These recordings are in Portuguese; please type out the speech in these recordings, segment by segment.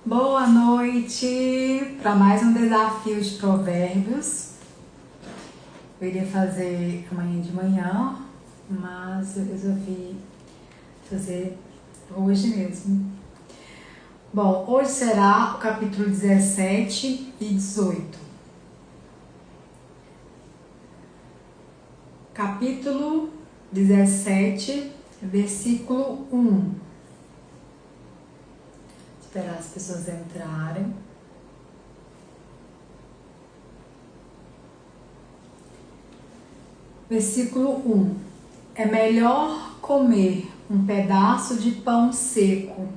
Boa noite para mais um desafio de provérbios. Eu iria fazer amanhã de manhã, mas eu resolvi fazer hoje mesmo. Bom, hoje será o capítulo 17 e 18. Capítulo 17, versículo 1. Esperar as pessoas entrarem. Versículo 1. É melhor comer um pedaço de pão seco,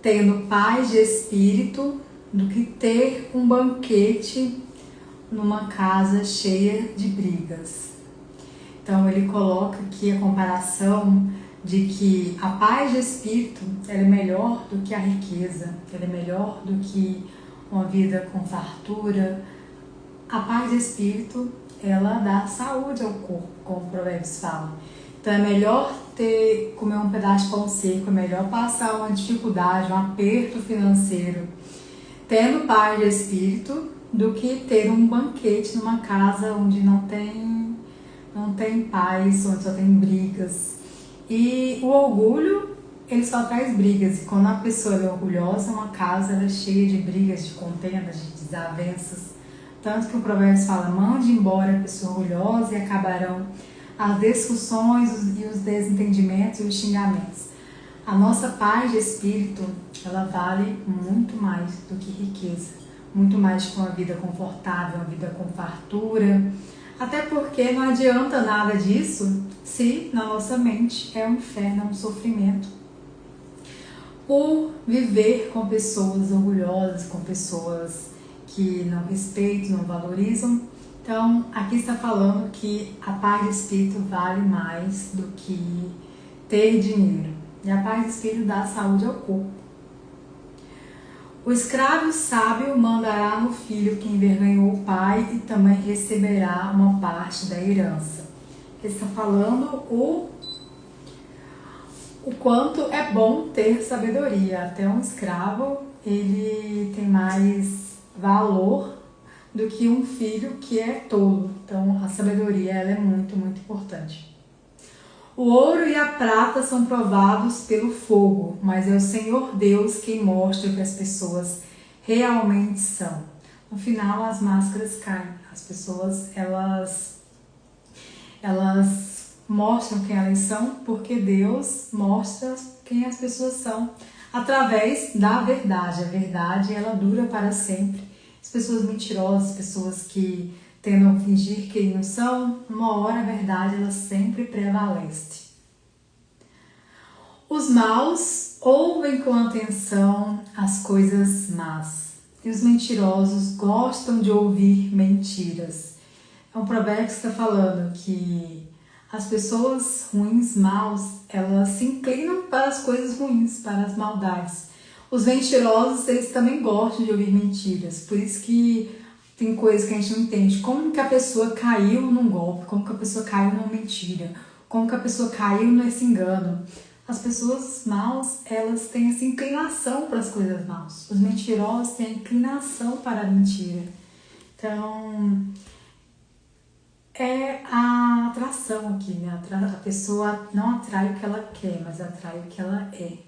tendo paz de espírito, do que ter um banquete numa casa cheia de brigas. Então ele coloca aqui a comparação de que a paz de espírito ela é melhor do que a riqueza, ela é melhor do que uma vida com fartura. A paz de espírito ela dá saúde ao corpo, como o Provérbios fala. Então é melhor comer um pedaço de pão seco, é melhor passar uma dificuldade, um aperto financeiro, tendo paz de espírito, do que ter um banquete numa casa onde não tem paz, onde só tem brigas. E o orgulho, ele só traz brigas. E quando a pessoa é orgulhosa, uma casa ela é cheia de brigas, de contendas, de desavenças. Tanto que o Provérbios fala, mande embora a pessoa orgulhosa e acabarão as discussões e os desentendimentos e os xingamentos. A nossa paz de espírito, ela vale muito mais do que riqueza. Muito mais que uma vida confortável, uma vida com fartura. Até porque não adianta nada disso se na nossa mente é um inferno, é um sofrimento. Por viver com pessoas orgulhosas, com pessoas que não respeitam, não valorizam. Então, aqui está falando que a paz de espírito vale mais do que ter dinheiro. E a paz de espírito dá saúde ao corpo. O escravo sábio mandará no filho que envergonhou o pai e também receberá uma parte da herança. Ele está falando o quanto é bom ter sabedoria. Até um escravo, ele tem mais valor do que um filho que é tolo. Então, a sabedoria ela é muito, muito importante. O ouro e a prata são provados pelo fogo, mas é o Senhor Deus quem mostra o que as pessoas realmente são. No final, as máscaras caem. As pessoas, elas mostram quem elas são, porque Deus mostra quem as pessoas são através da verdade. A verdade, ela dura para sempre. As pessoas mentirosas, pessoas que tentam fingir que não são, uma hora a verdade ela sempre prevalece. Os maus ouvem com atenção as coisas más, e os mentirosos gostam de ouvir mentiras. É um provérbio que está falando que as pessoas ruins, maus, elas se inclinam para as coisas ruins, para as maldades. Os mentirosos, eles também gostam de ouvir mentiras, por isso que tem coisas que a gente não entende. Como que a pessoa caiu num golpe? Como que a pessoa caiu numa mentira? Como que a pessoa caiu nesse engano? As pessoas maus, elas têm essa inclinação para as coisas maus. Os mentirosos têm a inclinação para a mentira. Então, é a atração aqui, né? A pessoa não atrai o que ela quer, mas atrai o que ela é.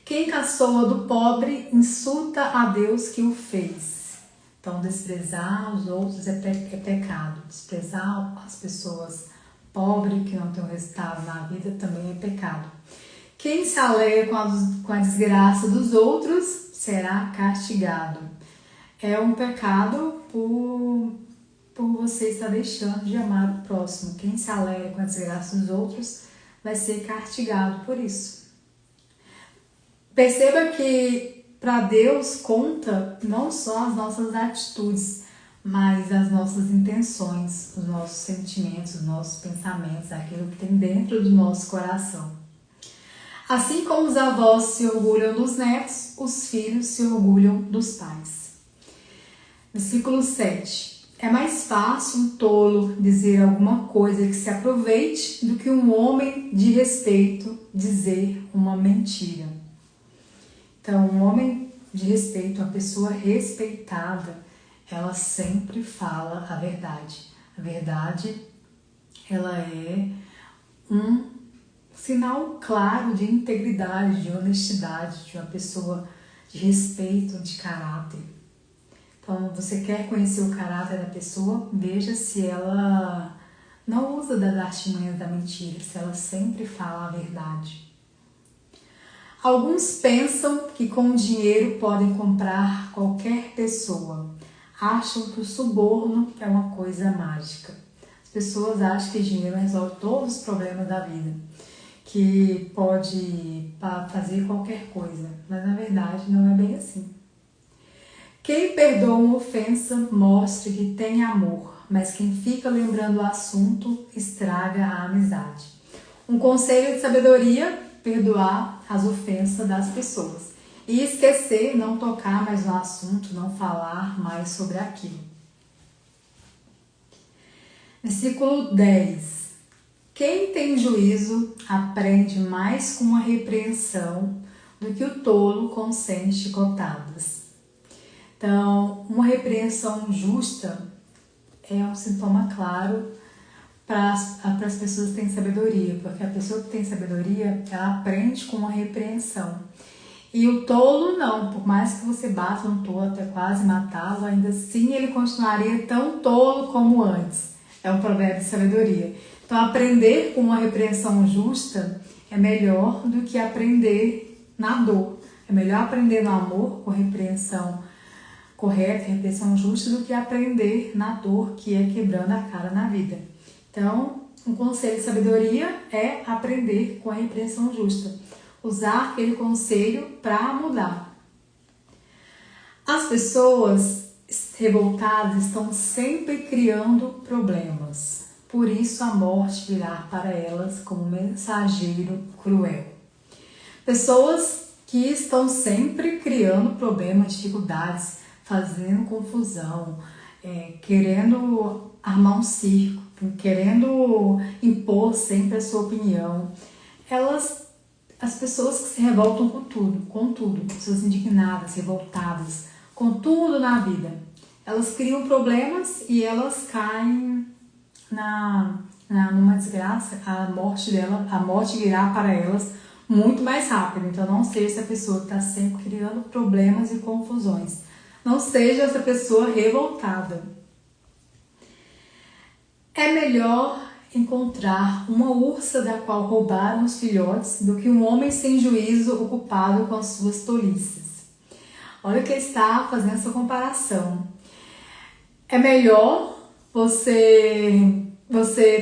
Quem caçoa do pobre insulta a Deus que o fez. Então, desprezar os outros é pecado. Desprezar as pessoas pobres que não têm um resultado na vida também é pecado. Quem se alegra com a desgraça dos outros será castigado. É um pecado por você estar deixando de amar o próximo. Quem se alegra com a desgraça dos outros vai ser castigado por isso. Perceba que para Deus conta não só as nossas atitudes, mas as nossas intenções, os nossos sentimentos, os nossos pensamentos, aquilo que tem dentro do nosso coração. Assim como os avós se orgulham dos netos, os filhos se orgulham dos pais. Versículo 7. É mais fácil um tolo dizer alguma coisa que se aproveite do que um homem de respeito dizer uma mentira. Então, um homem de respeito, uma pessoa respeitada, ela sempre fala a verdade. A verdade, ela é um sinal claro de integridade, de honestidade, de uma pessoa de respeito, de caráter. Então, você quer conhecer o caráter da pessoa, veja se ela não usa das artimanhas da mentira, se ela sempre fala a verdade. Alguns pensam que com dinheiro podem comprar qualquer pessoa. Acham que o suborno é uma coisa mágica. As pessoas acham que dinheiro resolve todos os problemas da vida, que pode fazer qualquer coisa, mas na verdade não é bem assim. Quem perdoa uma ofensa mostra que tem amor, mas quem fica lembrando o assunto estraga a amizade. Um conselho de sabedoria: perdoar as ofensas das pessoas e esquecer, não tocar mais no assunto, não falar mais sobre aquilo. Versículo 10. Quem tem juízo aprende mais com uma repreensão do que o tolo com 100 chicotadas. Então, uma repreensão justa é um sintoma claro para as pessoas que têm sabedoria, porque a pessoa que tem sabedoria, ela aprende com uma repreensão. E o tolo não, por mais que você bata um tolo até quase matá-lo, ainda assim ele continuaria tão tolo como antes. É um provérbio de sabedoria. Então, aprender com uma repreensão justa é melhor do que aprender na dor. É melhor aprender no amor, com repreensão correta, repreensão justa, do que aprender na dor, que é quebrando a cara na vida. Então, um conselho de sabedoria é aprender com a repreensão justa. Usar aquele conselho para mudar. As pessoas revoltadas estão sempre criando problemas. Por isso a morte virá para elas como mensageiro cruel. Pessoas que estão sempre criando problemas, dificuldades, fazendo confusão, querendo armar um circo, querendo impor sempre a sua opinião. As pessoas que se revoltam com tudo, pessoas indignadas, revoltadas, com tudo na vida, elas criam problemas e elas caem numa desgraça. A morte virá para elas muito mais rápido. Então não seja essa pessoa que está sempre criando problemas e confusões. Não seja essa pessoa revoltada. É melhor encontrar uma ursa da qual roubaram os filhotes do que um homem sem juízo ocupado com as suas tolices. Olha que ele está fazendo essa comparação. É melhor você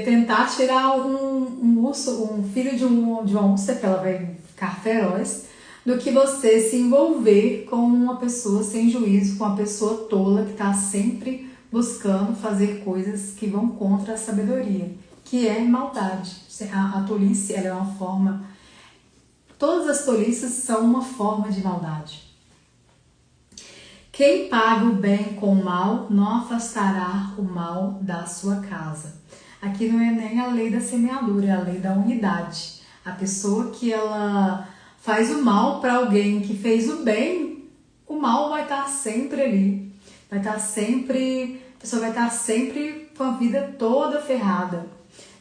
tentar tirar um urso, um filho de uma ursa, que ela vai ficar feroz, do que você se envolver com uma pessoa sem juízo, com uma pessoa tola que está sempre buscando fazer coisas que vão contra a sabedoria, que é maldade. A tolice, ela é uma forma... Todas as tolices são uma forma de maldade. Quem paga o bem com o mal não afastará o mal da sua casa. Aqui não é nem a lei da semeadura, é a lei da unidade. A pessoa que ela faz o mal para alguém que fez o bem, o mal vai estar sempre ali. A pessoa vai estar sempre com a vida toda ferrada.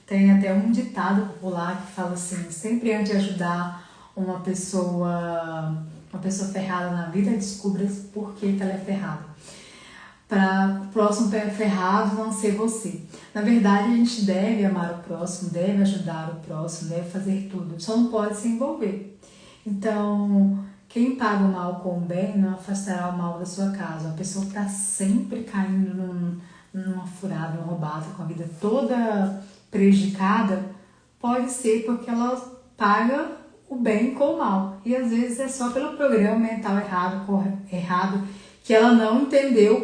Tem até um ditado popular que fala assim: sempre antes de ajudar uma pessoa ferrada na vida, descubra por que ela é ferrada. Para o próximo ferrado não ser você. Na verdade, a gente deve amar o próximo, deve ajudar o próximo, deve fazer tudo, só não pode se envolver. Então, quem paga o mal com o bem não afastará o mal da sua casa. A pessoa que está sempre caindo numa furada, numa roubada, com a vida toda prejudicada, pode ser porque ela paga o bem com o mal. E às vezes é só pelo programa mental errado que ela não entendeu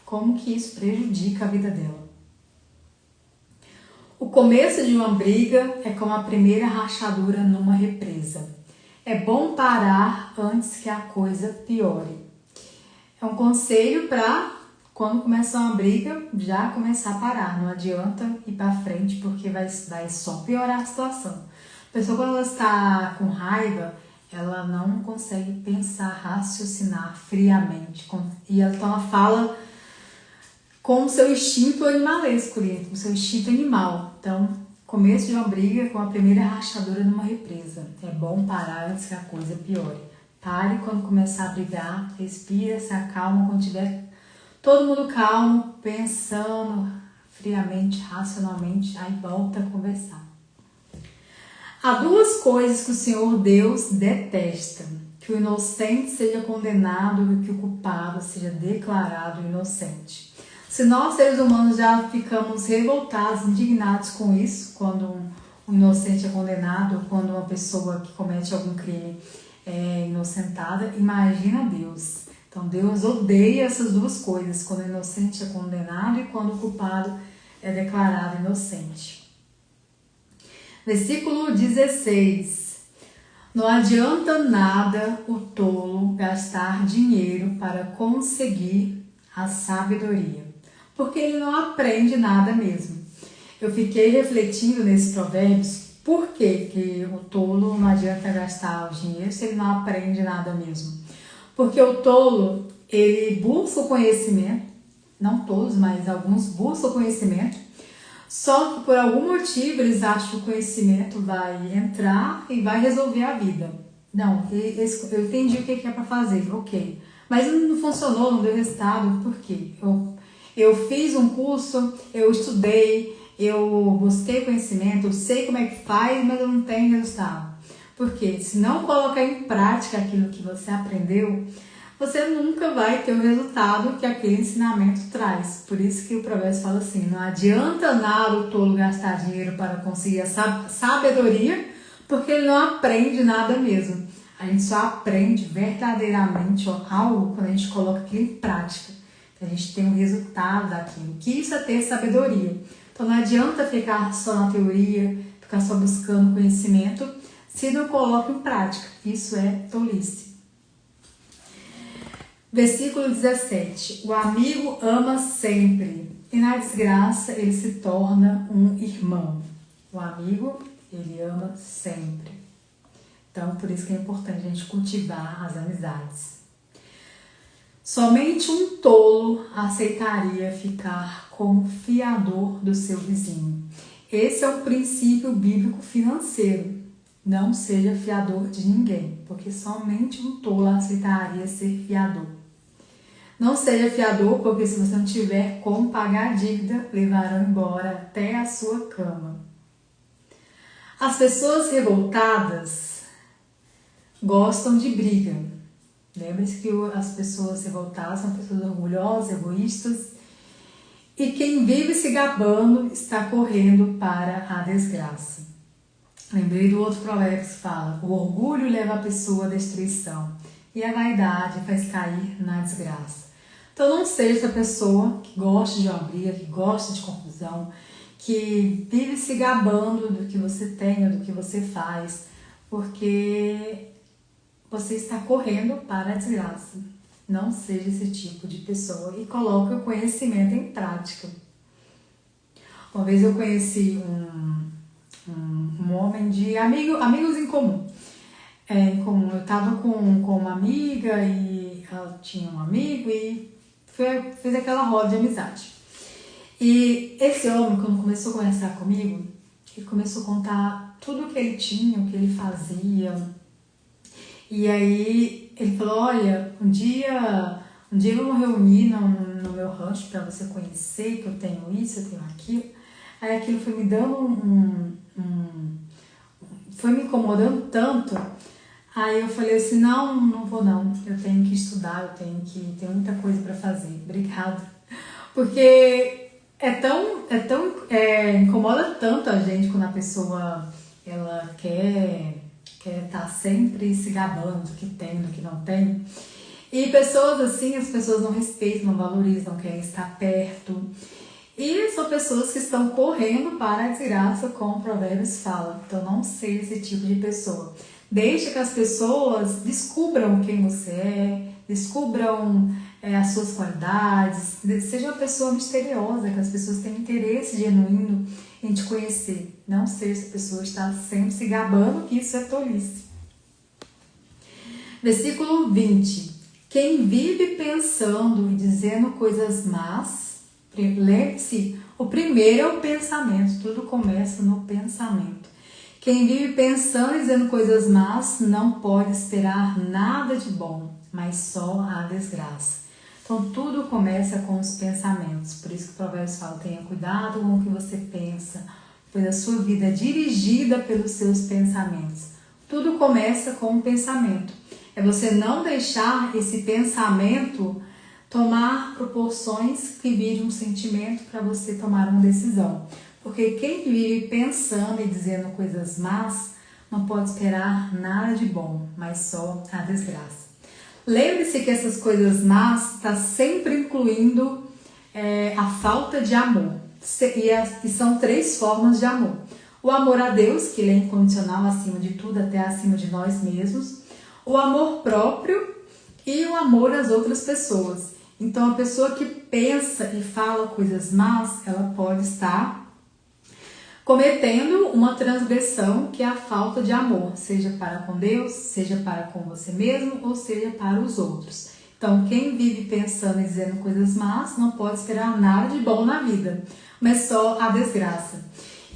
como que isso prejudica a vida dela. O começo de uma briga é como a primeira rachadura numa represa. É bom parar antes que a coisa piore. É um conselho para, quando começar uma briga, já começar a parar. Não adianta ir para frente, porque vai só piorar a situação. A pessoa, quando ela está com raiva, ela não consegue pensar, raciocinar friamente. Então ela fala com o seu instinto animalesco, com o seu instinto animal. Então, começo de uma briga com a primeira rachadura numa represa. É bom parar antes que a coisa piore. Pare quando começar a brigar, respira, se acalma quando tiver todo mundo calmo, pensando friamente, racionalmente, aí volta a conversar. Há duas coisas que o Senhor Deus detesta: que o inocente seja condenado e que o culpado seja declarado inocente. Se nós, seres humanos, já ficamos revoltados, indignados com isso, quando um inocente é condenado, quando uma pessoa que comete algum crime é inocentada, imagina Deus. Então Deus odeia essas duas coisas, quando o inocente é condenado e quando o culpado é declarado inocente. Versículo 16. Não adianta nada o tolo gastar dinheiro para conseguir a sabedoria, porque ele não aprende nada mesmo. Eu fiquei refletindo nesses provérbios, por que o tolo não adianta gastar o dinheiro se ele não aprende nada mesmo? Porque o tolo, ele busca o conhecimento, não todos, mas alguns buscam o conhecimento, só que por algum motivo eles acham que o conhecimento vai entrar e vai resolver a vida. Não, eu entendi o que é para fazer, ok. Mas não funcionou, não deu resultado, por quê? Eu fiz um curso, eu estudei, eu busquei conhecimento, eu sei como é que faz, mas eu não tenho resultado. Porque se não colocar em prática aquilo que você aprendeu, você nunca vai ter o resultado que aquele ensinamento traz. Por isso que o provérbio fala assim: não adianta nada o tolo gastar dinheiro para conseguir a sabedoria, porque ele não aprende nada mesmo. A gente só aprende verdadeiramente algo quando a gente coloca aquilo em prática. A gente tem um resultado daquilo, que isso é ter sabedoria. Então não adianta ficar só na teoria, ficar só buscando conhecimento, se não coloca em prática. Isso é tolice. Versículo 17. O amigo ama sempre, e na desgraça ele se torna um irmão. O amigo, ele ama sempre. Então, por isso que é importante a gente cultivar as amizades. Somente um tolo aceitaria ficar como fiador do seu vizinho. Esse é o princípio bíblico financeiro. Não seja fiador de ninguém, porque somente um tolo aceitaria ser fiador. Não seja fiador, porque se você não tiver como pagar a dívida, levarão embora até a sua cama. As pessoas revoltadas gostam de briga. Lembre-se que as pessoas revoltadas são pessoas orgulhosas, egoístas, e quem vive se gabando está correndo para a desgraça. Lembrei do outro provérbio que fala: o orgulho leva a pessoa à destruição e a vaidade faz cair na desgraça. Então não seja essa pessoa que gosta de uma briga, que gosta de confusão, que vive se gabando do que você tem ou do que você faz, porque você está correndo para a desgraça. Não seja esse tipo de pessoa e coloque o conhecimento em prática. Uma vez eu conheci um homem de amigos em comum. Eu estava com uma amiga e ela tinha um amigo e fez aquela roda de amizade. E esse homem, quando começou a conversar comigo, ele começou a contar tudo o que ele tinha, o que ele fazia. E aí ele falou: olha, um dia vamos reunir no meu rancho para você conhecer que eu tenho isso, eu tenho aquilo. Aí aquilo foi me dando foi me incomodando tanto. Aí eu falei assim: não vou não, eu tenho que estudar, tenho muita coisa para fazer, obrigada. Porque incomoda tanto a gente quando a pessoa ela quer estar sempre se gabando do que tem, do que não tem. E pessoas assim, as pessoas não respeitam, não valorizam, não querem estar perto. E são pessoas que estão correndo para a desgraça, como o Provérbios fala. Então não seja esse tipo de pessoa. Deixe que as pessoas descubram quem você é, descubram as suas qualidades. Seja uma pessoa misteriosa, que as pessoas tenham interesse genuíno em te conhecer. Não seja essa pessoa que está sempre se gabando, que isso é tolice. Versículo 20. Quem vive pensando e dizendo coisas más, lembre-se, o primeiro é o pensamento, tudo começa no pensamento. Quem vive pensando e dizendo coisas más não pode esperar nada de bom, mas só a desgraça. Então tudo começa com os pensamentos, por isso que o Provérbios fala, tenha cuidado com o que você pensa, pois a sua vida é dirigida pelos seus pensamentos. Tudo começa com o pensamento. É você não deixar esse pensamento tomar proporções que vire um sentimento para você tomar uma decisão. Porque quem vive pensando e dizendo coisas más não pode esperar nada de bom, mas só a desgraça. Lembre-se que essas coisas más está sempre incluindo a falta de amor. E são 3 formas de amor. O amor a Deus, que ele é incondicional acima de tudo, até acima de nós mesmos. O amor próprio e o amor às outras pessoas. Então, a pessoa que pensa e fala coisas más, ela pode estar cometendo uma transgressão que é a falta de amor, seja para com Deus, seja para com você mesmo ou seja para os outros. Então, quem vive pensando e dizendo coisas más não pode esperar nada de bom na vida, mas só a desgraça.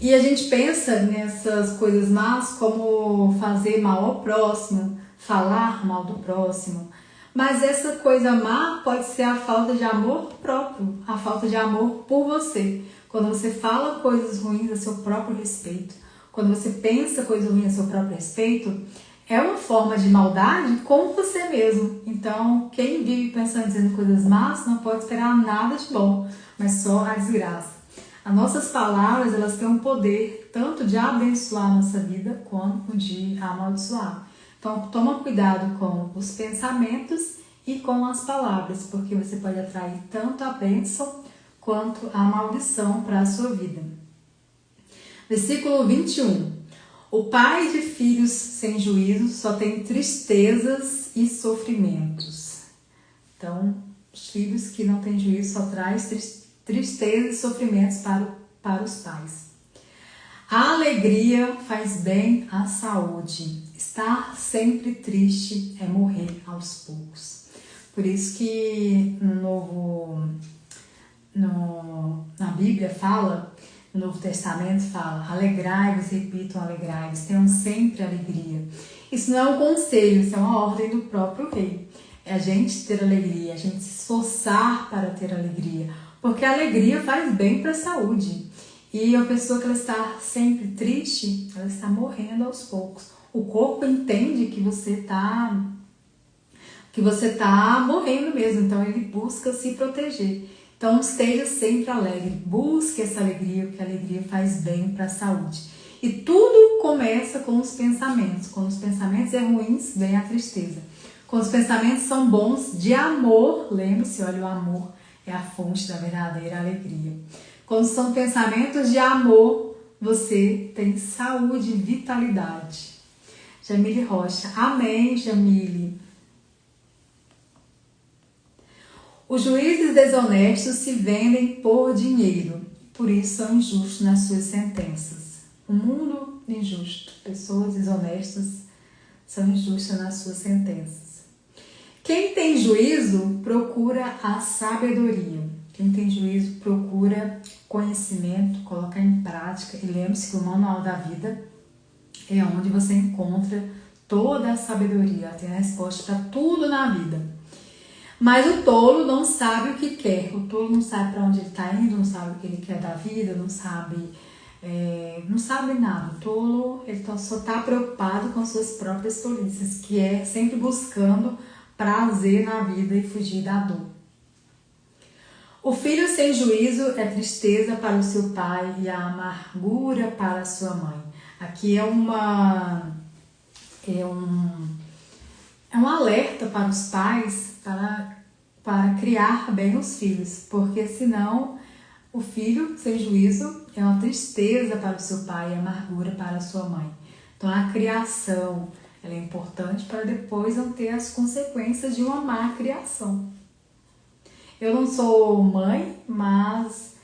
E a gente pensa nessas coisas más como fazer mal ao próximo, falar mal do próximo, mas essa coisa má pode ser a falta de amor próprio, a falta de amor por você. Quando você fala coisas ruins a seu próprio respeito, quando você pensa coisas ruins a seu próprio respeito, é uma forma de maldade com você mesmo. Então, quem vive pensando e dizendo coisas más não pode esperar nada de bom, mas só a desgraça. As nossas palavras, elas têm um poder tanto de abençoar a nossa vida quanto de amaldiçoar. Então, toma cuidado com os pensamentos e com as palavras, porque você pode atrair tanto a bênção quanto a maldição para a sua vida. Versículo 21. O pai de filhos sem juízo só tem tristezas e sofrimentos. Então, os filhos que não têm juízo só traz tristezas e sofrimentos para os pais. A alegria faz bem à saúde. Estar sempre triste é morrer aos poucos. Por isso que na Bíblia fala, no Novo Testamento fala, alegrai-vos, repitam, alegrai-vos, tenham sempre alegria. Isso não é um conselho, isso é uma ordem do próprio rei. É a gente ter alegria, a gente se esforçar para ter alegria, porque a alegria faz bem para a saúde. E a pessoa que ela está sempre triste, ela está morrendo aos poucos. O corpo entende que você está morrendo mesmo, então ele busca se proteger. Então esteja sempre alegre, busque essa alegria, porque a alegria faz bem para a saúde. E tudo começa com os pensamentos. Quando os pensamentos são ruins, vem a tristeza. Quando os pensamentos são bons, de amor, lembre-se, olha, o amor é a fonte da verdadeira alegria. Quando são pensamentos de amor, você tem saúde e vitalidade. Jamile Rocha. Amém, Jamile. Os juízes desonestos se vendem por dinheiro, por isso são injustos nas suas sentenças. O mundo injusto, pessoas desonestas são injustas nas suas sentenças. Quem tem juízo procura a sabedoria. Quem tem juízo procura conhecimento, colocar em prática. E lembre-se que o manual da vida é onde você encontra toda a sabedoria. Tem a resposta para tudo na vida. Mas o tolo não sabe o que quer. O tolo não sabe para onde ele está indo, não sabe o que ele quer da vida, não sabe nada. O tolo ele só está preocupado com suas próprias tolices, que é sempre buscando prazer na vida e fugir da dor. O filho sem juízo é tristeza para o seu pai e a amargura para a sua mãe. Aqui é um alerta para os pais para criar bem os filhos, porque senão o filho sem juízo é uma tristeza para o seu pai e amargura para a sua mãe. Então a criação ela é importante para depois não ter as consequências de uma má criação. Eu não sou mãe, mas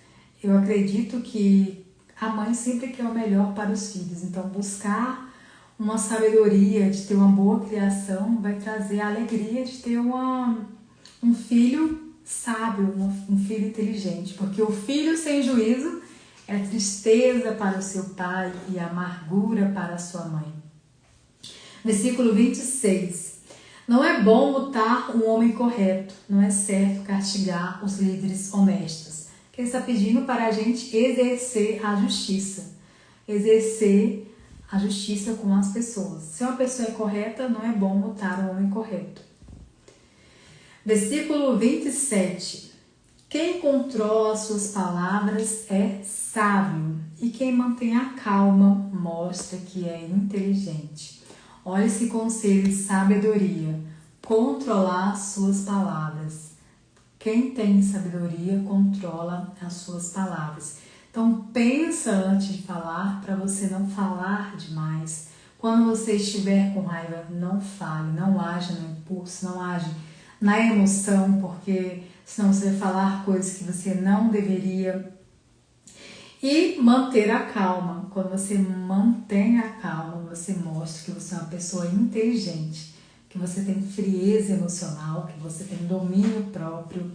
eu acredito que a mãe sempre quer o melhor para os filhos. Então, buscar uma sabedoria, de ter uma boa criação, vai trazer a alegria de ter um filho sábio, um filho inteligente. Porque o filho sem juízo é tristeza para o seu pai e amargura para a sua mãe. Versículo 26. Não é bom lutar um homem correto, não é certo castigar os líderes honestos. Que ele está pedindo para a gente exercer a justiça. Exercer a justiça com as pessoas. Se uma pessoa é correta, não é bom lutar um homem correto. Versículo 27. Quem controla as suas palavras é sábio, e quem mantém a calma mostra que é inteligente. Olha esse conselho de sabedoria. Controlar as suas palavras. Quem tem sabedoria controla as suas palavras. Então pensa antes de falar, para você não falar demais. Quando você estiver com raiva, não fale, não age no impulso, não age na emoção, porque senão você vai falar coisas que você não deveria. E manter a calma. Quando você mantém a calma, você mostra que você é uma pessoa inteligente, que você tem frieza emocional, que você tem domínio próprio.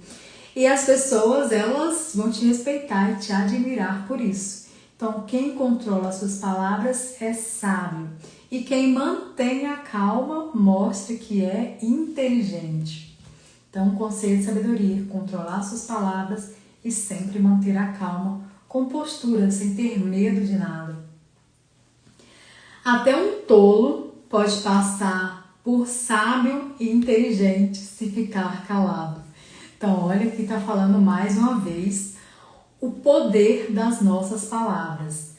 E as pessoas, elas vão te respeitar e te admirar por isso. Então, quem controla as suas palavras é sábio. E quem mantém a calma mostra que é inteligente. Então, conselho de sabedoria, controlar suas palavras e sempre manter a calma, com postura, sem ter medo de nada. Até um tolo pode passar por sábio e inteligente se ficar calado. Então, olha que está falando mais uma vez o poder das nossas palavras.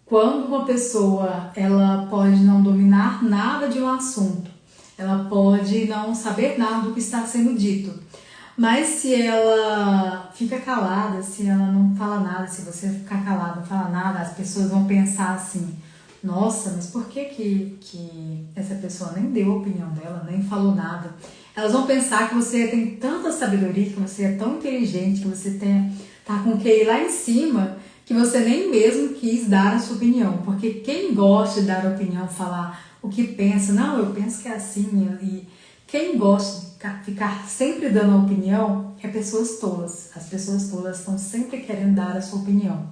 Quando uma pessoa ela pode não dominar nada de um assunto, ela pode não saber nada do que está sendo dito, mas se ela fica calada, se ela não fala nada, se você ficar calado, não fala nada, as pessoas vão pensar assim: nossa, mas por que essa pessoa nem deu a opinião dela, nem falou nada? Elas vão pensar que você tem tanta sabedoria, que você é tão inteligente, que você tá com o QI lá em cima, que você nem mesmo quis dar a sua opinião. Porque quem gosta de dar opinião, falar o que pensa, não, eu penso que é assim, e quem gosta de ficar sempre dando a opinião é pessoas tolas. As pessoas tolas estão sempre querendo dar a sua opinião.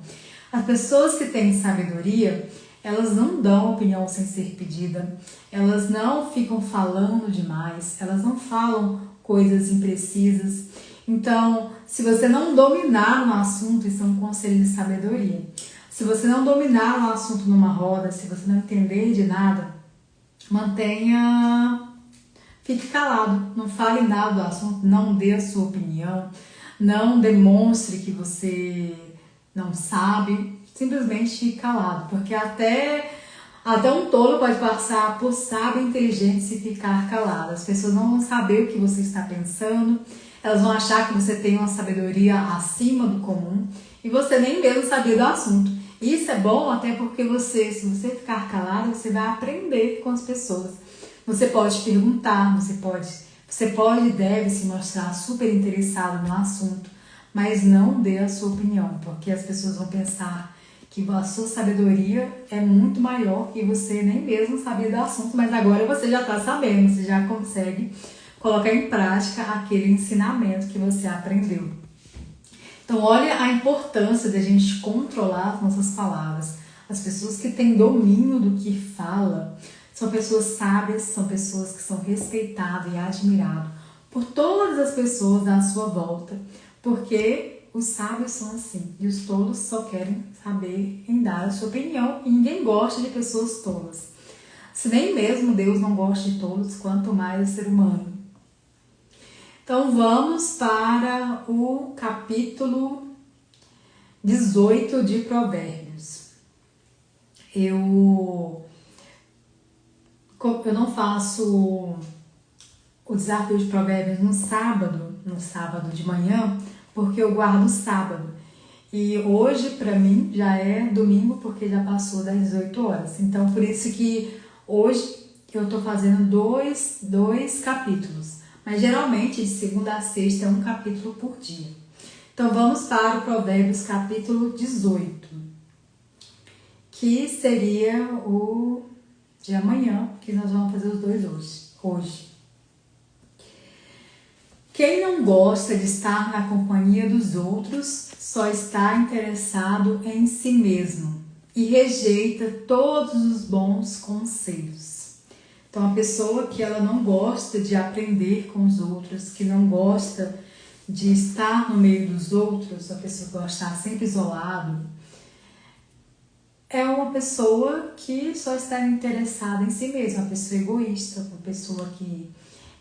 As pessoas que têm sabedoria, elas não dão opinião sem ser pedida, elas não ficam falando demais, elas não falam coisas imprecisas. Então, se você não dominar um assunto, isso é um conselho de sabedoria. Se você não dominar um assunto numa roda, se você não entender de nada, fique calado, não fale nada do assunto, não dê a sua opinião, não demonstre que você não sabe, simplesmente fique calado, porque até um tolo pode passar por sábio e inteligente se ficar calado. As pessoas não vão saber o que você está pensando, elas vão achar que você tem uma sabedoria acima do comum e você nem mesmo sabia do assunto. Isso é bom até porque se você ficar calado, você vai aprender com as pessoas. Você pode perguntar, você pode e deve se mostrar super interessado no assunto, mas não dê a sua opinião, porque as pessoas vão pensar que a sua sabedoria é muito maior e você nem mesmo sabia do assunto, mas agora você já está sabendo, você já consegue colocar em prática aquele ensinamento que você aprendeu. Então, olha a importância da gente controlar as nossas palavras. As pessoas que têm domínio do que fala são pessoas sábias, são pessoas que são respeitadas e admiradas por todas as pessoas à sua volta, porque os sábios são assim e os tolos só querem saber em dar a sua opinião e ninguém gosta de pessoas tolas. Se nem mesmo Deus não gosta de tolos, quanto mais o ser humano. Então vamos para o capítulo 18 de Provérbios. Eu não faço o desafio de Provérbios no sábado de manhã, porque eu guardo o sábado. E hoje, para mim, já é domingo, porque já passou das 18 horas. Então, por isso que hoje eu estou fazendo dois capítulos. Mas, geralmente, de segunda a sexta é um capítulo por dia. Então, vamos para o Provérbios capítulo 18, que seria o de amanhã, que nós vamos fazer os dois hoje. Quem não gosta de estar na companhia dos outros só está interessado em si mesmo e rejeita todos os bons conselhos. Então, a pessoa que ela não gosta de aprender com os outros, que não gosta de estar no meio dos outros, a pessoa que gosta de estar sempre isolado, é uma pessoa que só está interessada em si mesma, uma pessoa egoísta, uma pessoa que...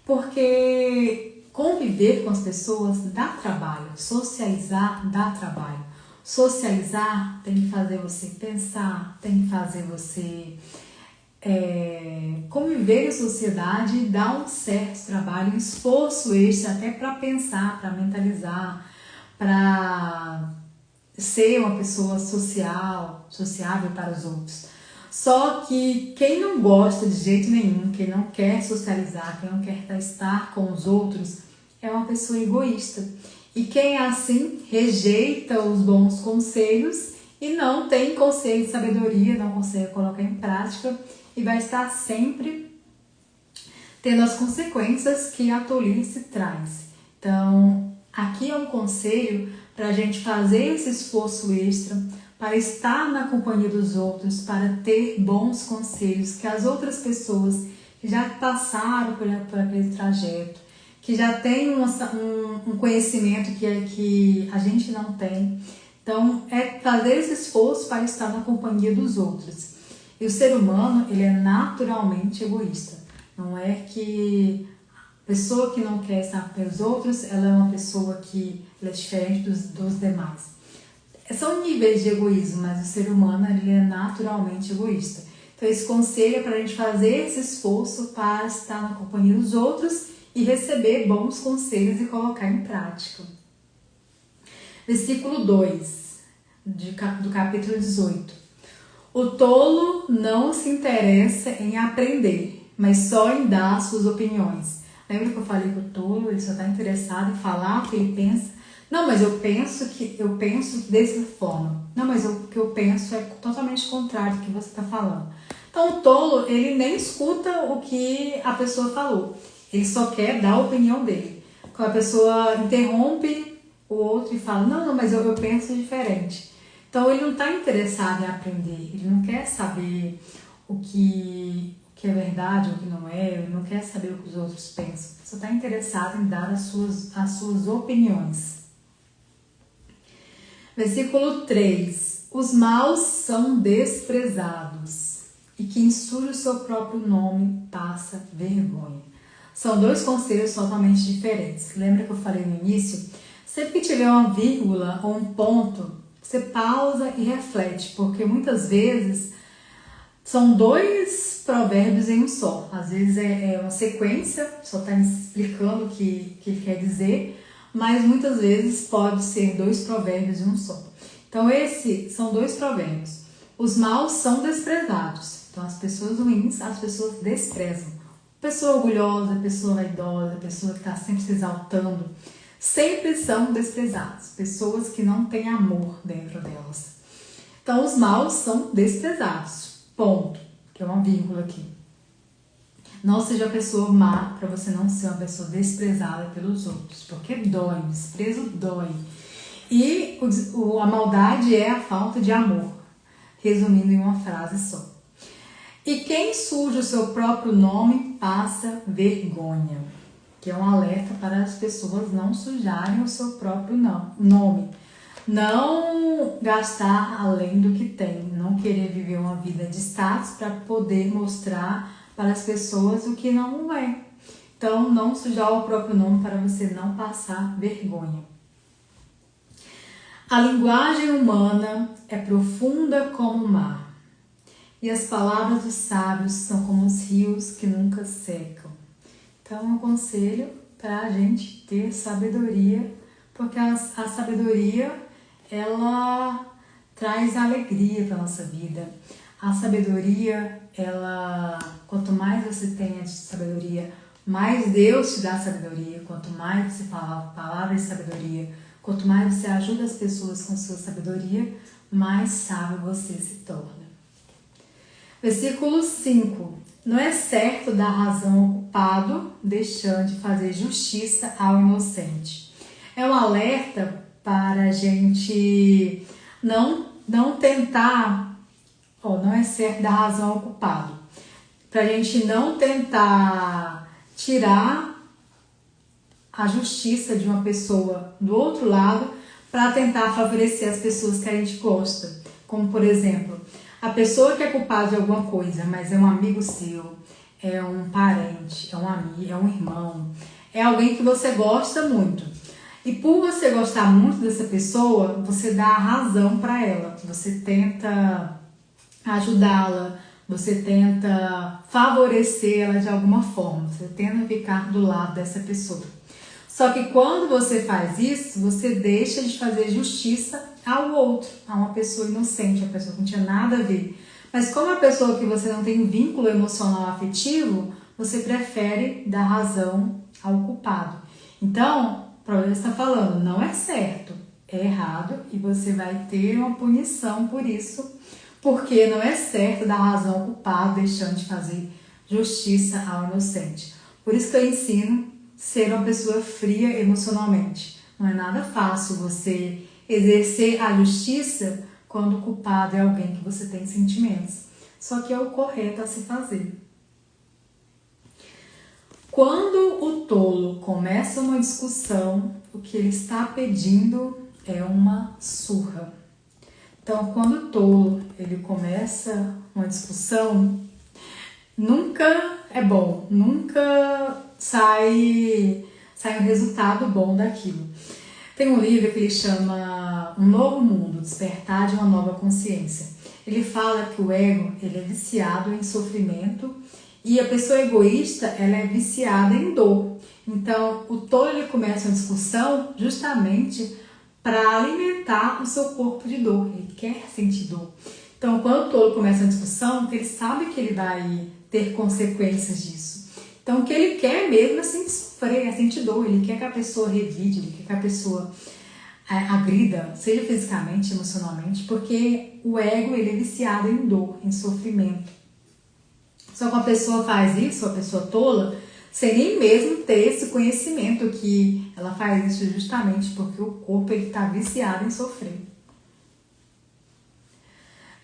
Porque conviver com as pessoas dá trabalho, socializar dá trabalho. Socializar tem que fazer você pensar, tem que fazer você conviver em sociedade, dá um certo trabalho, um esforço extra até para pensar, para mentalizar, para ser uma pessoa sociável para os outros. Só que quem não gosta de jeito nenhum, quem não quer socializar, quem não quer estar com os outros, é uma pessoa egoísta. E quem é assim, rejeita os bons conselhos e não tem conselho de sabedoria, não consegue colocar em prática e vai estar sempre tendo as consequências que a tolice traz. Então, aqui é um conselho para a gente fazer esse esforço extra, para estar na companhia dos outros, para ter bons conselhos que as outras pessoas que já passaram por aquele trajeto, que já têm um conhecimento que a gente não tem. Então, é fazer esse esforço para estar na companhia dos outros. E o ser humano, ele é naturalmente egoísta. Não é que a pessoa que não quer estar com os outros, ela é uma pessoa que ela é diferente dos demais. São níveis de egoísmo, mas o ser humano, ele é naturalmente egoísta. Então, esse conselho é para a gente fazer esse esforço para estar na companhia dos outros e receber bons conselhos e colocar em prática. Versículo 2 do capítulo 18. O tolo não se interessa em aprender, mas só em dar suas opiniões. Lembra que eu falei que o tolo ele só está interessado em falar o que ele pensa? Não, mas eu penso dessa forma. Não, mas o que eu penso é totalmente contrário do que você está falando. Então o tolo, ele nem escuta o que a pessoa falou. Ele só quer dar a opinião dele. Quando a pessoa interrompe o outro e fala, não, mas eu penso diferente. Então ele não está interessado em aprender, ele não quer saber o que é verdade ou o que não é, ele não quer saber o que os outros pensam, só está interessado em dar as suas opiniões. Versículo 3. Os maus são desprezados e quem suja o seu próprio nome passa vergonha. São dois conselhos totalmente diferentes. Lembra que eu falei no início? Sempre que tiver uma vírgula ou um ponto, você pausa e reflete, porque muitas vezes são dois provérbios em um só. Às vezes é uma sequência, só está explicando o que ele quer dizer, mas muitas vezes pode ser dois provérbios em um só. Então, esses são dois provérbios. Os maus são desprezados. Então, as pessoas ruins, as pessoas desprezam. Pessoa orgulhosa, pessoa vaidosa, pessoa que está sempre se exaltando, sempre são desprezados. Pessoas que não têm amor dentro delas. Então, os maus são desprezados. Ponto. Que é uma vírgula aqui. Não seja uma pessoa má para você não ser uma pessoa desprezada pelos outros. Porque dói, o desprezo dói. E a maldade é a falta de amor. Resumindo em uma frase só. E quem suja o seu próprio nome passa vergonha. Que é um alerta para as pessoas não sujarem o seu próprio nome. Não gastar além do que tem. Não querer viver uma vida de status para poder mostrar para as pessoas o que não é. Então, não sujar o próprio nome para você não passar vergonha. A linguagem humana é profunda como o mar. E as palavras dos sábios são como os rios que nunca secam. Então, é um conselho para a gente ter sabedoria, porque a sabedoria, ela traz alegria para a nossa vida. A sabedoria, quanto mais você tem de sabedoria, mais Deus te dá sabedoria. Quanto mais você fala palavras de sabedoria, quanto mais você ajuda as pessoas com sua sabedoria, mais sábio você se torna. Versículo 5. Não é certo dar razão ao culpado, deixando de fazer justiça ao inocente. É um alerta para a gente não tentar, não é certo dar razão ao culpado. Para a gente não tentar tirar a justiça de uma pessoa do outro lado para tentar favorecer as pessoas que a gente gosta. Como, por exemplo, a pessoa que é culpada de alguma coisa, mas é um amigo seu, é um parente, é um amigo, é um irmão, é alguém que você gosta muito. E por você gostar muito dessa pessoa, você dá a razão para ela, você tenta ajudá-la, você tenta favorecer ela de alguma forma, você tenta ficar do lado dessa pessoa. Só que quando você faz isso, você deixa de fazer justiça ao outro, a uma pessoa inocente, uma pessoa que não tinha nada a ver. Mas como a pessoa que você não tem vínculo emocional afetivo, você prefere dar razão ao culpado. Então, o problema está falando, não é certo, é errado e você vai ter uma punição por isso, porque não é certo dar razão ao culpado, deixando de fazer justiça ao inocente. Por isso que eu ensino ser uma pessoa fria emocionalmente. Não é nada fácil você exercer a justiça quando o culpado é alguém que você tem sentimentos. Só que é o correto a se fazer. Quando o tolo começa uma discussão, o que ele está pedindo é uma surra. Então, quando o tolo ele começa uma discussão, nunca é bom, nunca sai um resultado bom daquilo. Tem um livro que ele chama Um Novo Mundo, Despertar de uma Nova Consciência. Ele fala que o ego ele é viciado em sofrimento e a pessoa egoísta ela é viciada em dor. Então, o tolo ele começa uma discussão justamente para alimentar o seu corpo de dor. Ele quer sentir dor. Então, quando o tolo começa uma discussão, ele sabe que ele vai ter consequências disso. Então, o que ele quer mesmo é sofrer, é sentir dor. Ele quer que a pessoa revide, ele quer que a pessoa agrida, seja fisicamente, emocionalmente, porque o ego ele é viciado em dor, em sofrimento. Só que a pessoa faz isso, a pessoa tola, sem nem mesmo ter esse conhecimento que ela faz isso justamente porque o corpo está viciado em sofrer.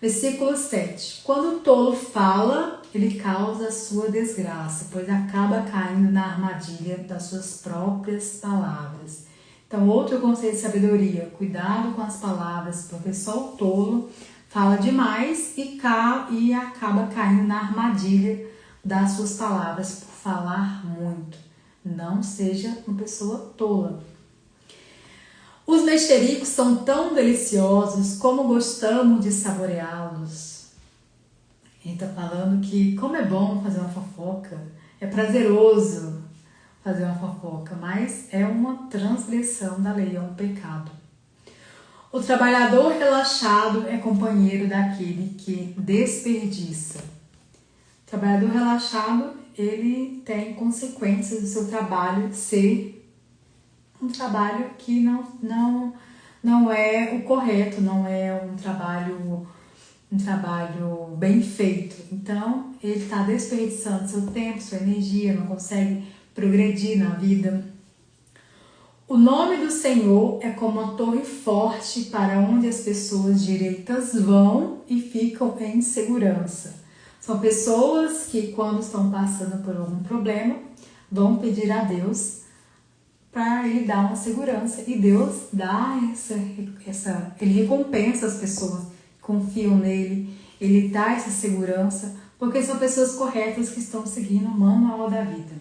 Versículo 7. Quando o tolo fala, ele causa a sua desgraça, pois acaba caindo na armadilha das suas próprias palavras. Então, outro conselho de sabedoria, cuidado com as palavras, porque só o tolo fala demais e acaba caindo na armadilha das suas palavras por falar muito. Não seja uma pessoa tola. Os mexericos são tão deliciosos como gostamos de saboreá-los. Ele está falando que como é bom fazer uma fofoca, é prazeroso fazer uma fofoca, mas é uma transgressão da lei, é um pecado. O trabalhador relaxado é companheiro daquele que desperdiça. O trabalhador relaxado, ele tem consequências do seu trabalho ser um trabalho que não é o correto, não é um trabalho bem feito. Então, ele está desperdiçando seu tempo, sua energia, não consegue progredir na vida. O nome do Senhor é como uma torre forte para onde as pessoas direitas vão e ficam em segurança. São pessoas que, quando estão passando por algum problema, vão pedir a Deus para ele dar uma segurança. E Deus dá ele recompensa as pessoas que confiam nele, ele dá essa segurança, porque são pessoas corretas que estão seguindo o manual da vida.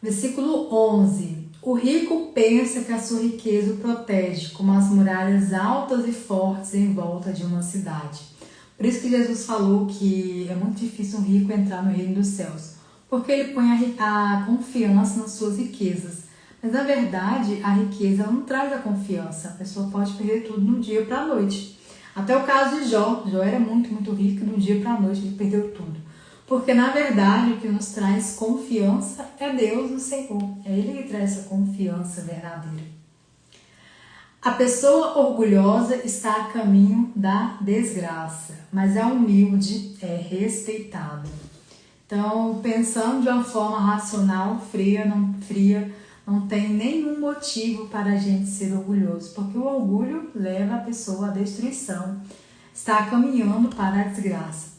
Versículo 11. O rico pensa que a sua riqueza o protege, como as muralhas altas e fortes em volta de uma cidade. Por isso que Jesus falou que é muito difícil um rico entrar no reino dos céus, porque ele põe a confiança nas suas riquezas. Mas na verdade, a riqueza não traz a confiança. A pessoa pode perder tudo de um dia para a noite. Até o caso de Jó. Jó era muito, muito rico e de um dia para a noite ele perdeu tudo. Porque na verdade o que nos traz confiança é Deus, o Senhor. É Ele que traz essa confiança verdadeira. A pessoa orgulhosa está a caminho da desgraça, mas a humilde é respeitada. Então, pensando de uma forma racional, fria, não tem nenhum motivo para a gente ser orgulhoso, porque o orgulho leva a pessoa à destruição, está caminhando para a desgraça.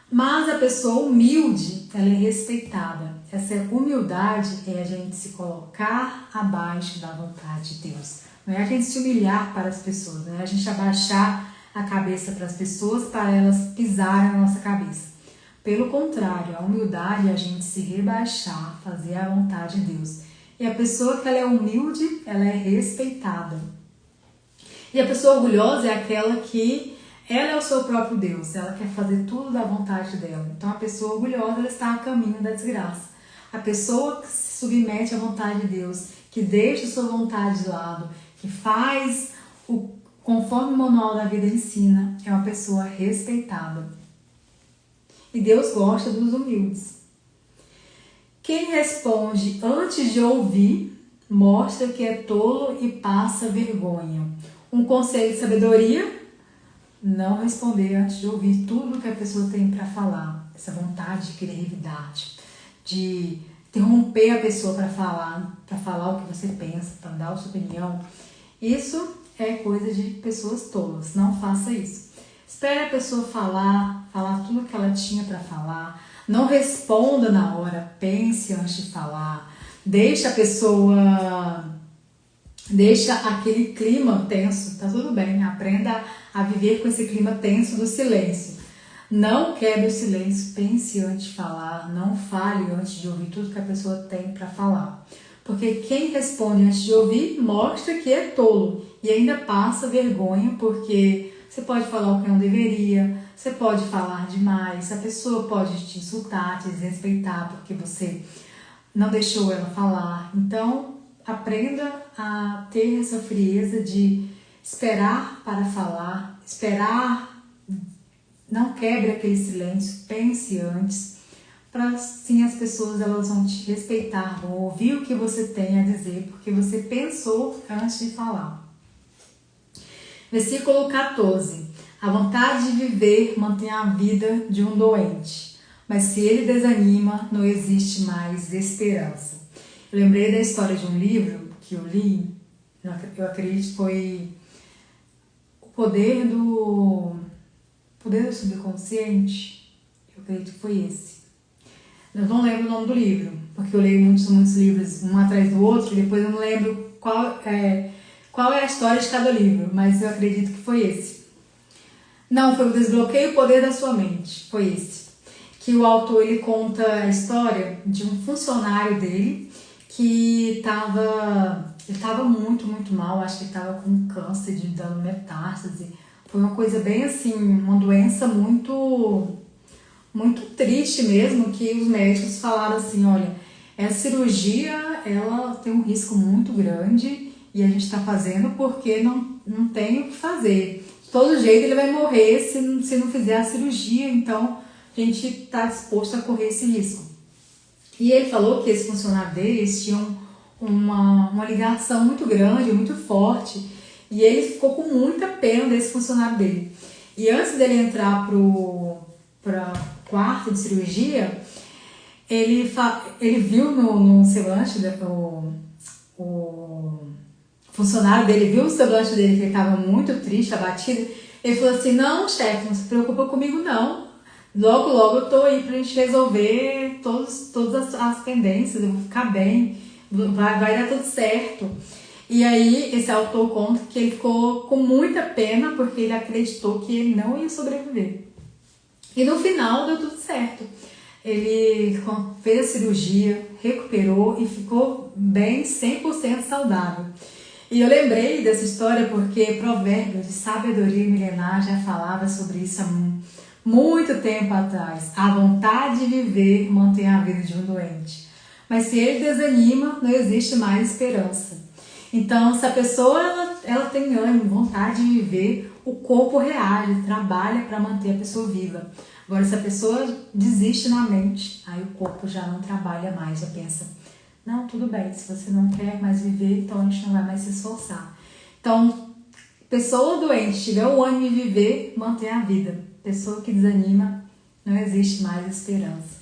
Mas a pessoa humilde, ela é respeitada. Essa humildade é a gente se colocar abaixo da vontade de Deus. Não é a gente se humilhar para as pessoas, não é a gente abaixar a cabeça para as pessoas para elas pisarem na nossa cabeça. Pelo contrário, a humildade é a gente se rebaixar, fazer a vontade de Deus. E a pessoa que ela é humilde, ela é respeitada. E a pessoa orgulhosa é aquela que ela é o seu próprio Deus, ela quer fazer tudo da vontade dela. Então a pessoa orgulhosa, ela está a caminho da desgraça. A pessoa que se submete à vontade de Deus, que deixa a sua vontade de lado, que faz conforme o manual da vida ensina, é uma pessoa respeitada. E Deus gosta dos humildes. Quem responde antes de ouvir, mostra que é tolo e passa vergonha. Um conselho de sabedoria: não responder antes de ouvir tudo que a pessoa tem para falar. Essa vontade de querer revidar, de interromper a pessoa para falar o que você pensa, para dar a sua opinião. Isso é coisa de pessoas tolas. Não faça isso. Espere a pessoa falar tudo que ela tinha para falar. Não responda na hora, pense antes de falar. Deixa aquele clima tenso, tá tudo bem. Aprenda a viver com esse clima tenso do silêncio. Não quebre o silêncio, pense antes de falar, não fale antes de ouvir tudo que a pessoa tem para falar. Porque quem responde antes de ouvir mostra que é tolo e ainda passa vergonha, porque você pode falar o que não deveria, você pode falar demais, a pessoa pode te insultar, te desrespeitar porque você não deixou ela falar. Então, aprenda a ter essa frieza de esperar para falar, não quebre aquele silêncio, pense antes, para assim as pessoas elas vão te respeitar, vão ouvir o que você tem a dizer, porque você pensou antes de falar. Versículo 14. A vontade de viver mantém a vida de um doente, mas se ele desanima, não existe mais esperança. Eu lembrei da história de um livro que eu li, eu acredito que foi O Poder do Subconsciente, eu acredito que foi esse. Eu não lembro o nome do livro, porque eu leio muitos livros um atrás do outro, e depois eu não lembro qual é a história de cada livro, mas eu acredito que foi esse. Não, foi o Desbloqueie o Poder da Sua Mente, foi esse. Que o autor ele conta a história de um funcionário dele que estava muito, muito mal, acho que ele estava com câncer dando metástase. Foi uma coisa bem assim, uma doença muito, muito triste mesmo, que os médicos falaram assim, olha, essa cirurgia ela tem um risco muito grande e a gente está fazendo porque não tem o que fazer. De todo jeito ele vai morrer se não fizer a cirurgia, então a gente está disposto a correr esse risco. E ele falou que esse funcionário dele, eles tinham uma ligação muito grande, muito forte, e ele ficou com muita pena desse funcionário dele. E antes dele entrar para quarto de cirurgia, ele viu no semblante, o funcionário dele viu o semblante dele que ele estava muito triste, abatido. Ele falou assim, não, chefe, não se preocupa comigo não. Logo eu tô aí pra gente resolver todas as pendências, eu vou ficar bem, vai dar tudo certo. E aí esse autor conta que ele ficou com muita pena porque ele acreditou que ele não ia sobreviver. E no final deu tudo certo. Ele fez a cirurgia, recuperou e ficou bem, 100% saudável. E eu lembrei dessa história porque Provérbios de sabedoria milenar já falava sobre isso há muito tempo atrás. A vontade de viver mantém a vida de um doente. Mas se ele desanima, não existe mais esperança. Então, se a pessoa ela tem ânimo, vontade de viver, o corpo reage, trabalha para manter a pessoa viva. Agora, se a pessoa desiste na mente, aí o corpo já não trabalha mais, já pensa, não, tudo bem, se você não quer mais viver, então a gente não vai mais se esforçar. Então, pessoa doente, tiver o ânimo de viver, mantém a vida. Pessoa que desanima, não existe mais esperança.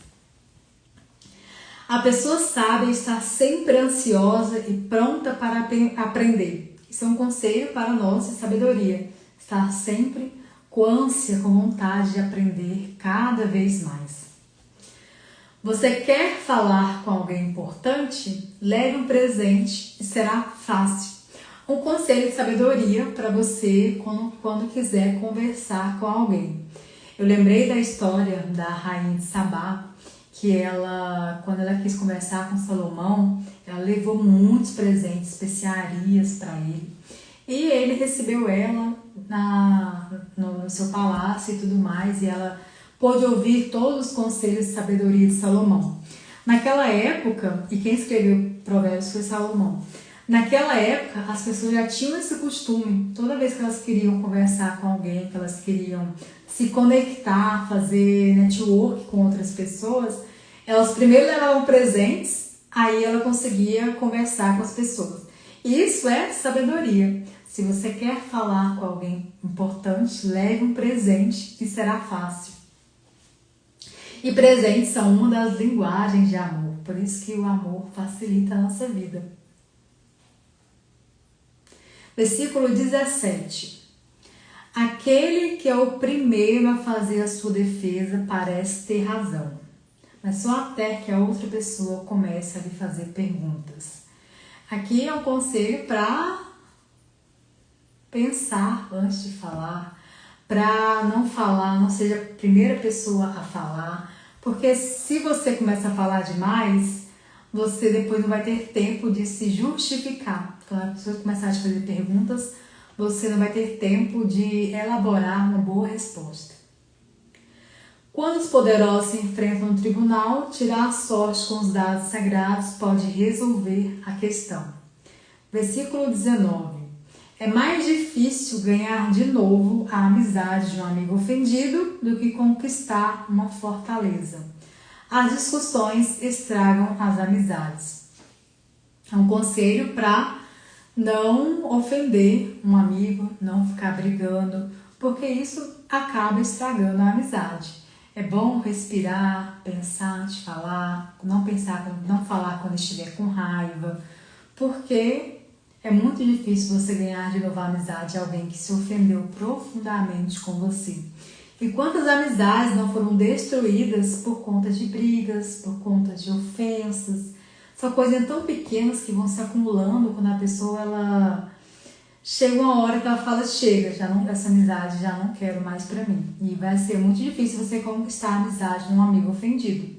A pessoa sábia está sempre ansiosa e pronta para aprender. Isso é um conselho para nós de sabedoria. Estar sempre com ânsia, com vontade de aprender cada vez mais. Você quer falar com alguém importante? Leve um presente e será fácil. Um conselho de sabedoria para você quando quiser conversar com alguém. Eu lembrei da história da rainha de Sabá, que ela, quando ela quis conversar com Salomão, ela levou muitos presentes, especiarias para ele. E ele recebeu ela no seu palácio e tudo mais, e ela pôde ouvir todos os conselhos de sabedoria de Salomão. Naquela época, e quem escreveu Provérbios foi Salomão, naquela época as pessoas já tinham esse costume, toda vez que elas queriam conversar com alguém, que elas queriam se conectar, fazer network com outras pessoas, elas primeiro levavam presentes, aí ela conseguia conversar com as pessoas. Isso é sabedoria. Se você quer falar com alguém importante, leve um presente que será fácil. E presentes são uma das linguagens de amor, por isso que o amor facilita a nossa vida. Versículo 17. Aquele que é o primeiro a fazer a sua defesa parece ter razão, mas só até que a outra pessoa comece a lhe fazer perguntas. Aqui é um conselho para pensar antes de falar, para não seja a primeira pessoa a falar, porque se você começa a falar demais, você depois não vai ter tempo de se justificar. Quando a pessoa começar a te fazer perguntas, você não vai ter tempo de elaborar uma boa resposta. Quando os poderosos se enfrentam no tribunal, tirar a sorte com os dados sagrados pode resolver a questão. Versículo 19. É mais difícil ganhar de novo a amizade de um amigo ofendido do que conquistar uma fortaleza. As discussões estragam as amizades. É um conselho para não ofender um amigo, não ficar brigando, porque isso acaba estragando a amizade. É bom respirar, pensar antes de falar, não falar quando estiver com raiva, porque é muito difícil você ganhar de novo a amizade de alguém que se ofendeu profundamente com você. E quantas amizades não foram destruídas por conta de brigas, por conta de ofensas? São coisas tão pequenas que vão se acumulando quando a pessoa, chega uma hora que ela fala, chega, essa amizade já não quero mais pra mim. E vai ser muito difícil você conquistar a amizade de um amigo ofendido.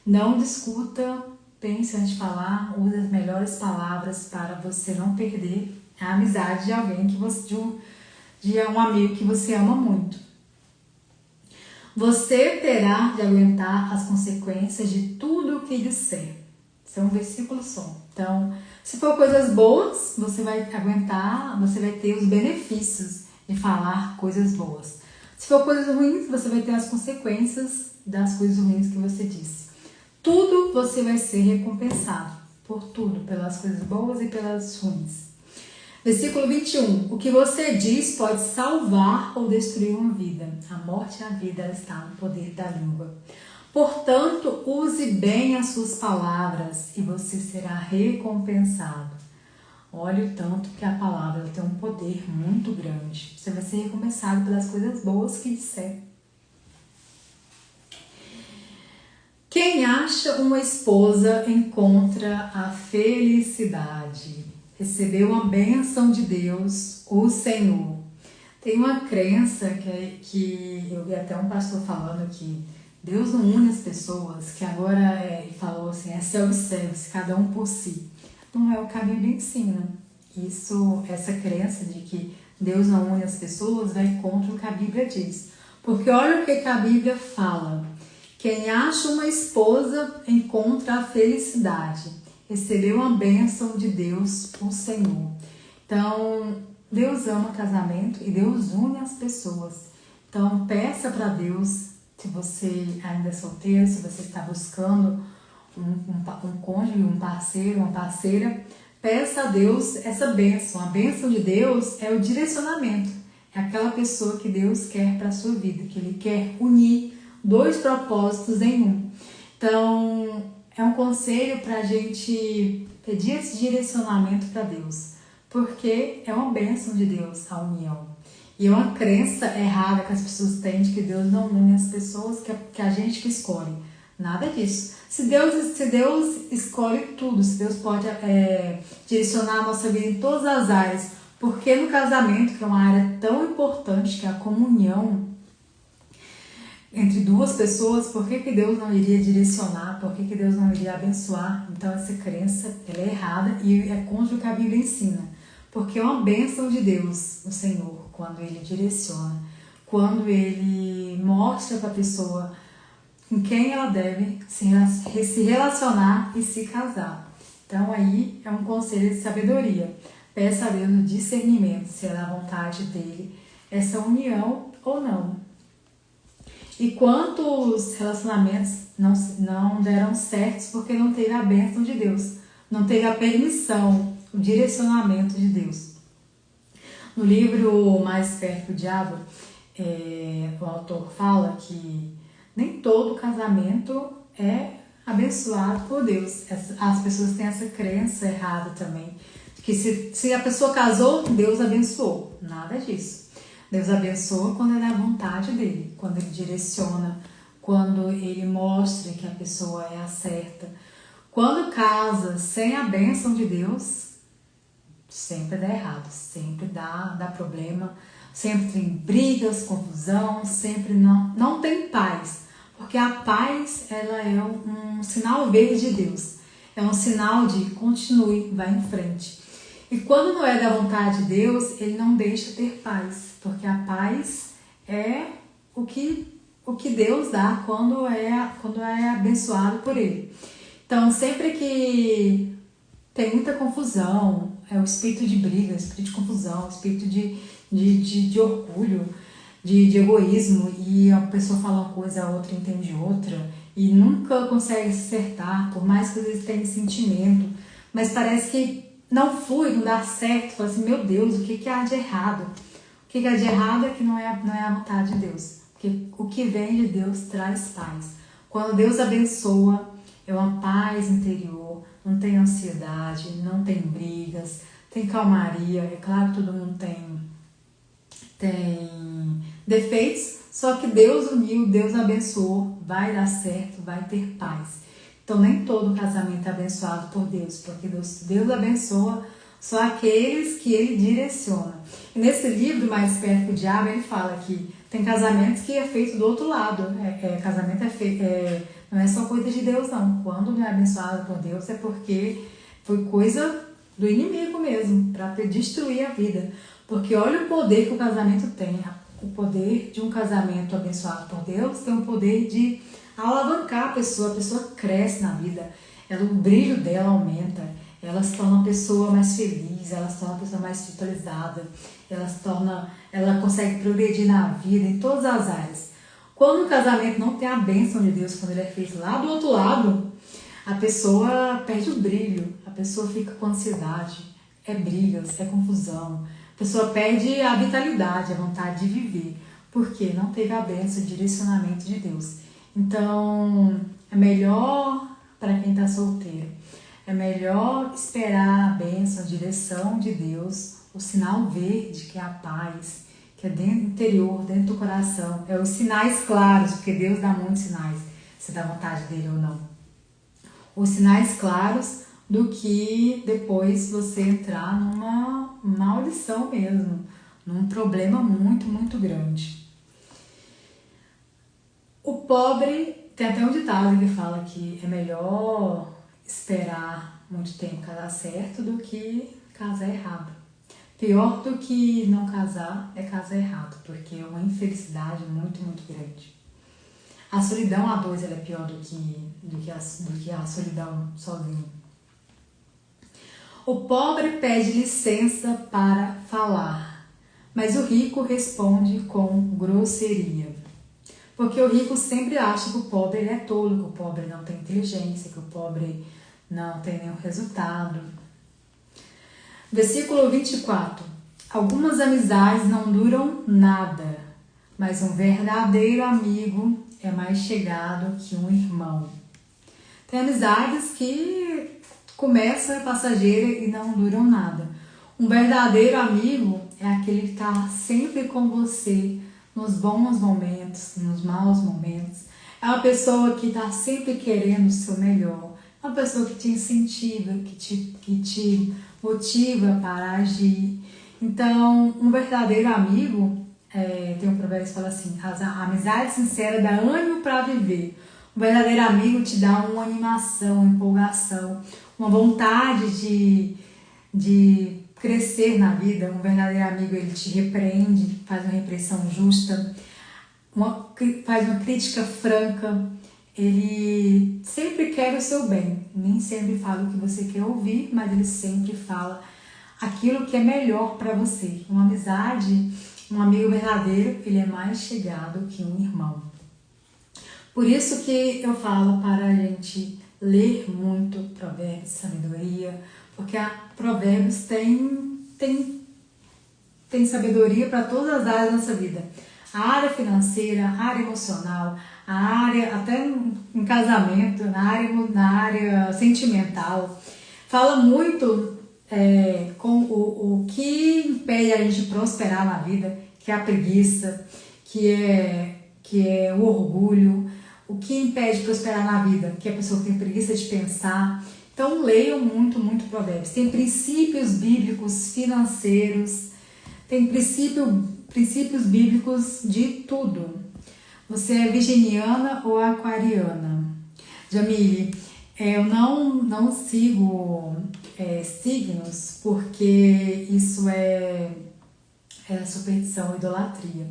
Não discuta, pense antes de falar, use as melhores palavras para você não perder a amizade de alguém de um amigo que você ama muito. Você terá de aguentar as consequências de tudo o que disser. Isso é um versículo só. Então, se for coisas boas, você vai aguentar, você vai ter os benefícios de falar coisas boas. Se for coisas ruins, você vai ter as consequências das coisas ruins que você disse. Tudo você vai ser recompensado por tudo, pelas coisas boas e pelas ruins. Versículo 21. O que você diz pode salvar ou destruir uma vida. A morte e a vida está no poder da língua. Portanto, use bem as suas palavras e você será recompensado. Olhe o tanto que a palavra tem um poder muito grande. Você vai ser recompensado pelas coisas boas que disser. Quem acha uma esposa encontra a felicidade. Recebeu uma bênção de Deus, o Senhor. Tem uma crença que eu vi até um pastor falando que Deus não une as pessoas, que agora ele falou assim, é self-service, cada um por si. Não é o que a Bíblia ensina. Essa crença de que Deus não une as pessoas vai contra o que a Bíblia diz. Porque olha o que a Bíblia fala. Quem acha uma esposa encontra a felicidade. Recebeu uma bênção de Deus, o Senhor. Então, Deus ama casamento e Deus une as pessoas. Então, peça para Deus, se você ainda é solteiro, se você está buscando um cônjuge, um parceiro, uma parceira, peça a Deus essa bênção. A bênção de Deus é o direcionamento. É aquela pessoa que Deus quer para a sua vida, que Ele quer unir dois propósitos em um. Então, é um conselho para a gente pedir esse direcionamento para Deus, porque é uma bênção de Deus a união. E é uma crença errada que as pessoas têm de que Deus não une as pessoas, que a gente que escolhe. Nada disso. Se Deus escolhe tudo, se Deus pode direcionar a nossa vida em todas as áreas, porque no casamento, que é uma área tão importante, que é a comunhão entre duas pessoas, por que Deus não iria direcionar? Por que Deus não iria abençoar? Então essa crença ela é errada e é contra o que a Bíblia ensina. Porque é uma bênção de Deus, o Senhor, quando Ele direciona, quando Ele mostra para a pessoa com quem ela deve se relacionar e se casar. Então aí é um conselho de sabedoria. Peça a Deus o discernimento, se é da vontade dEle, essa união ou não. E quantos relacionamentos não deram certos porque não teve a bênção de Deus, não teve a permissão, o direcionamento de Deus. No livro Mais Perto do Diabo, o autor fala que nem todo casamento é abençoado por Deus. As pessoas têm essa crença errada também, que se a pessoa casou, Deus abençoou. Nada disso. Deus abençoa quando é da vontade dele, quando ele direciona, quando ele mostra que a pessoa é a certa. Quando casa sem a bênção de Deus, sempre dá errado, sempre dá problema, sempre tem brigas, confusão, sempre não tem paz. Porque a paz, ela é um sinal verde de Deus, é um sinal de continue, vá em frente. E quando não é da vontade de Deus, Ele não deixa ter paz, porque a paz é o que Deus dá quando é abençoado por Ele. Então, sempre que tem muita confusão, é o espírito de briga, espírito de confusão, espírito de orgulho, de egoísmo, e a pessoa fala uma coisa, a outra entende outra, e nunca consegue se acertar, por mais que eles tenham sentimento, mas parece que não flui, não dá certo. Fala assim, meu Deus, o que há de errado? O que há de errado é que não é a vontade de Deus. Porque o que vem de Deus traz paz. Quando Deus abençoa, é uma paz interior, não tem ansiedade, não tem brigas, tem calmaria. É claro que todo mundo tem defeitos, só que Deus uniu, Deus abençoou, vai dar certo, vai ter paz. Então, nem todo casamento é abençoado por Deus, porque Deus abençoa só aqueles que Ele direciona. E nesse livro, Mais Perto do Diabo, ele fala que tem casamentos que é feito do outro lado. Casamento não é só coisa de Deus, não. Quando não é abençoado por Deus, é porque foi coisa do inimigo mesmo, para destruir a vida. Porque olha o poder que o casamento tem. O poder de um casamento abençoado por Deus tem o poder de alavancar a pessoa cresce na vida, o brilho dela aumenta, ela se torna uma pessoa mais feliz, ela se torna uma pessoa mais espiritualizada, ela consegue progredir na vida, em todas as áreas. Quando o casamento não tem a bênção de Deus, quando ele é feito lá do outro lado, a pessoa perde o brilho, a pessoa fica com ansiedade, é brigas, é confusão, a pessoa perde a vitalidade, a vontade de viver, porque não teve a bênção, o direcionamento de Deus. Então, é melhor para quem está solteiro, é melhor esperar a bênção, a direção de Deus, o sinal verde, que é a paz, que é dentro do interior, dentro do coração. É os sinais claros, porque Deus dá muitos sinais, se dá vontade dele ou não. Os sinais claros do que depois você entrar numa maldição mesmo, num problema muito, muito grande. O pobre, tem até um ditado que fala que é melhor esperar muito tempo casar certo do que casar errado. Pior do que não casar é casar errado, porque é uma infelicidade muito, muito grande. A solidão a dois ela é pior do que a solidão sozinho. O pobre pede licença para falar, mas o rico responde com grosseria. Porque o rico sempre acha que o pobre ele é tolo, que o pobre não tem inteligência, que o pobre não tem nenhum resultado. Versículo 24. Algumas amizades não duram nada, mas um verdadeiro amigo é mais chegado que um irmão. Tem amizades que começam, é passageira e não duram nada. Um verdadeiro amigo é aquele que está sempre com você nos bons momentos, nos maus momentos. É uma pessoa que está sempre querendo o seu melhor. É uma pessoa que te incentiva, que te motiva para agir. Então, um verdadeiro amigo, tem um provérbio que fala assim, a amizade sincera dá ânimo para viver. Um verdadeiro amigo te dá uma animação, uma empolgação, uma vontade de crescer na vida. Um verdadeiro amigo, ele te repreende, faz uma repreensão justa, faz uma crítica franca. Ele sempre quer o seu bem, nem sempre fala o que você quer ouvir, mas ele sempre fala aquilo que é melhor para você. Uma amizade, um amigo verdadeiro, ele é mais chegado que um irmão. Por isso que eu falo para a gente ler muito Provérbios, sabedoria, porque Provérbios tem sabedoria para todas as áreas da nossa vida. A área financeira, a área emocional, a área até em casamento, na área sentimental. Fala muito com o que impede a gente prosperar na vida, que é a preguiça, que é o orgulho. O que impede de prosperar na vida, que é a pessoa que tem preguiça de pensar. Então leiam muito, muito Provérbios. Tem princípios bíblicos financeiros, tem princípios bíblicos de tudo. Você é virginiana ou aquariana? Jamile, eu não sigo signos, porque isso é superstição, idolatria.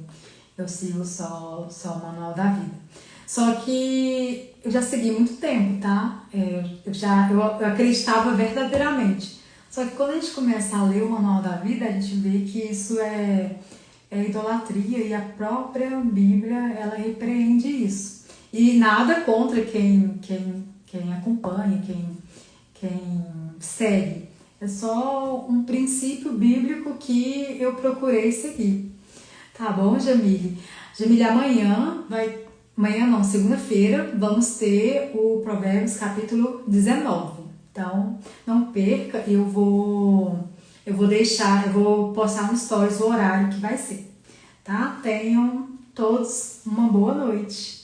Eu sigo só o Manual da Vida. Só que eu já segui muito tempo, tá? Eu acreditava verdadeiramente. Só que quando a gente começa a ler o Manual da Vida, a gente vê que isso é idolatria, e a própria Bíblia, ela repreende isso. E nada contra quem acompanha, quem segue. É só um princípio bíblico que eu procurei seguir. Tá bom, Jamile? Jamile, amanhã não, segunda-feira, vamos ter o Provérbios capítulo 19. Então, não perca, eu vou postar no stories o horário que vai ser, tá? Tenham todos uma boa noite.